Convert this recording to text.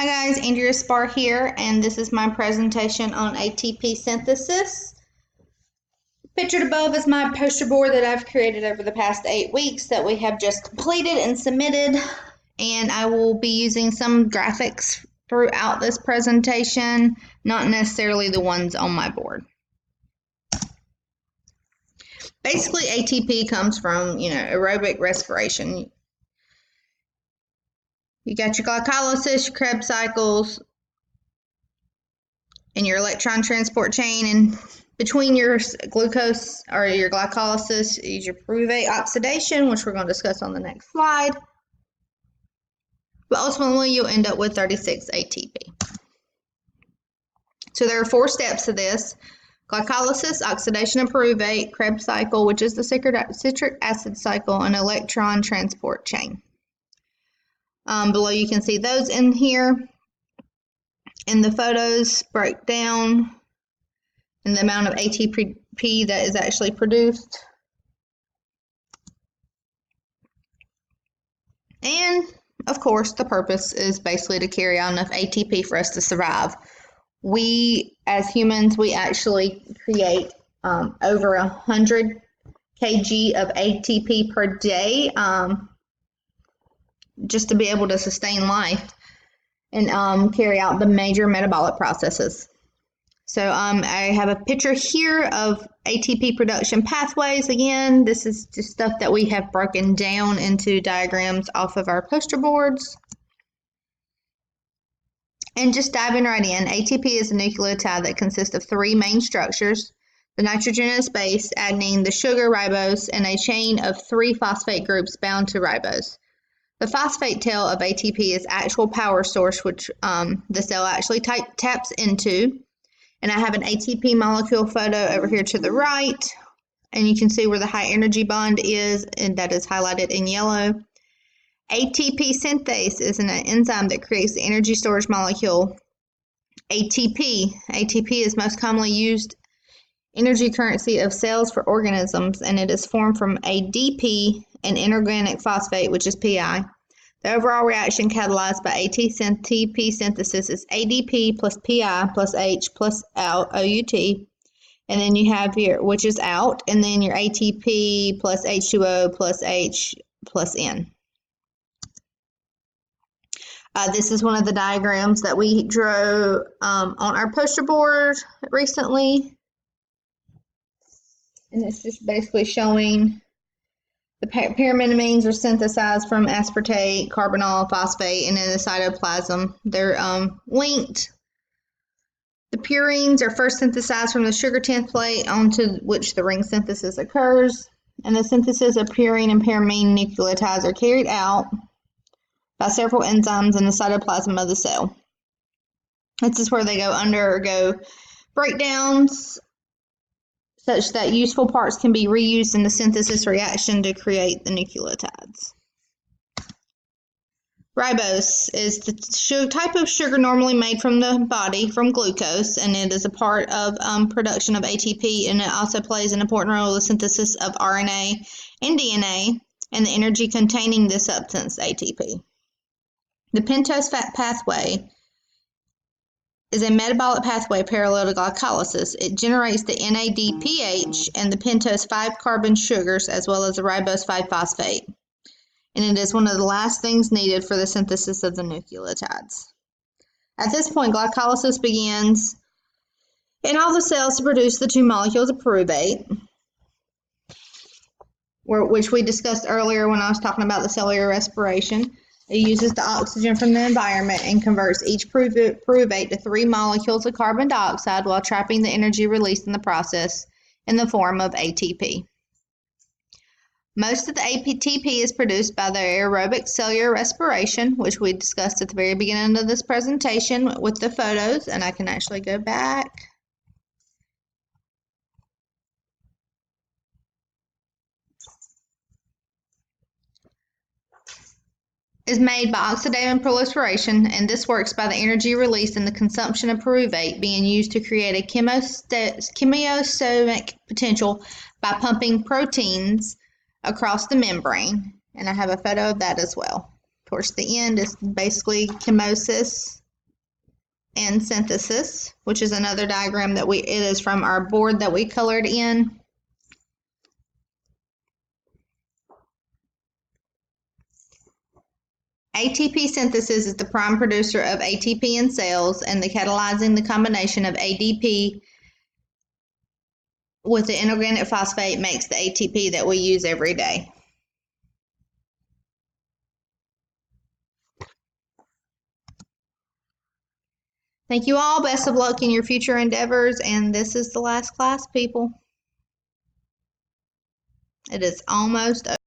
Hi guys, Andrea Spar here, and this is my presentation on ATP synthesis. Pictured above is my poster board that I've created over the past 8 weeks that we have just completed and submitted, and I will be using some graphics throughout this presentation, not necessarily the ones on my board. Basically, ATP comes from, aerobic respiration. You got your glycolysis, your Krebs cycles, and your electron transport chain, and between your glucose or your glycolysis is your pyruvate oxidation, which we're going to discuss on the next slide. But ultimately, you'll end up with 36 ATP. So there are 4 steps to this: glycolysis, oxidation of pyruvate, Krebs cycle, which is the citric acid cycle, and electron transport chain. Below you can see those in here. And the photos break down and the amount of ATP that is actually produced. And of course, the purpose is basically to carry out enough ATP for us to survive. We, as humans, we actually create over 100 kg of ATP per day just to be able to sustain life and carry out the major metabolic processes. So I have a picture here of ATP production pathways. Again, this is just stuff that we have broken down into diagrams off of our poster boards. And just diving right in, ATP is a nucleotide that consists of 3 main structures: the nitrogenous base, adenine, the sugar, ribose, and a chain of 3 phosphate groups bound to ribose. The phosphate tail of ATP is actual power source, which the cell actually taps into. And I have an ATP molecule photo over here to the right, and you can see where the high energy bond is, and that is highlighted in yellow. ATP synthase is an enzyme that creates the energy storage molecule ATP. ATP is most commonly used energy currency of cells for organisms, and it is formed from ADP, an inorganic phosphate, which is PI. The overall reaction catalyzed by ATP synthesis is ADP plus PI plus H plus OUT, and then you have your, which is out, and then your ATP plus H2O plus H plus N. This is one of the diagrams that we drew on our poster board recently, and it's just basically showing the pyrimidines are synthesized from aspartate, carbonyl, phosphate, and in the cytoplasm. They're linked. The purines are first synthesized from the sugar template onto which the ring synthesis occurs. And the synthesis of purine and pyrimine nucleotides are carried out by several enzymes in the cytoplasm of the cell. This is where they undergo breakdowns such that useful parts can be reused in the synthesis reaction to create the nucleotides. Ribose is the type of sugar normally made from the body, from glucose, and it is a part of production of ATP, and it also plays an important role in the synthesis of RNA and DNA and the energy containing this substance, ATP. The pentose fat pathway is a metabolic pathway parallel to glycolysis. It generates the NADPH and the pentose 5-carbon sugars, as well as the ribose 5-phosphate. And it is one of the last things needed for the synthesis of the nucleotides. At this point, glycolysis begins in all the cells to produce the 2 molecules of pyruvate, which we discussed earlier when I was talking about the cellular respiration. It uses the oxygen from the environment and converts each pyruvate to 3 molecules of carbon dioxide while trapping the energy released in the process in the form of ATP. Most of the ATP is produced by the aerobic cellular respiration, which we discussed at the very beginning of this presentation with the photos, and I can actually go back. Is made by oxidative proliferation, and this works by the energy released in the consumption of pyruvate being used to create a chemosamic potential by pumping proteins across the membrane, and I have a photo of that as well. Towards the end is basically chemosis and synthesis, which is another diagram that it is from our board that we colored in. ATP synthesis is the prime producer of ATP in cells, and the catalyzing the combination of ADP with the inorganic phosphate makes the ATP that we use every day. Thank you all. Best of luck in your future endeavors, and this is the last class, people. It is almost over.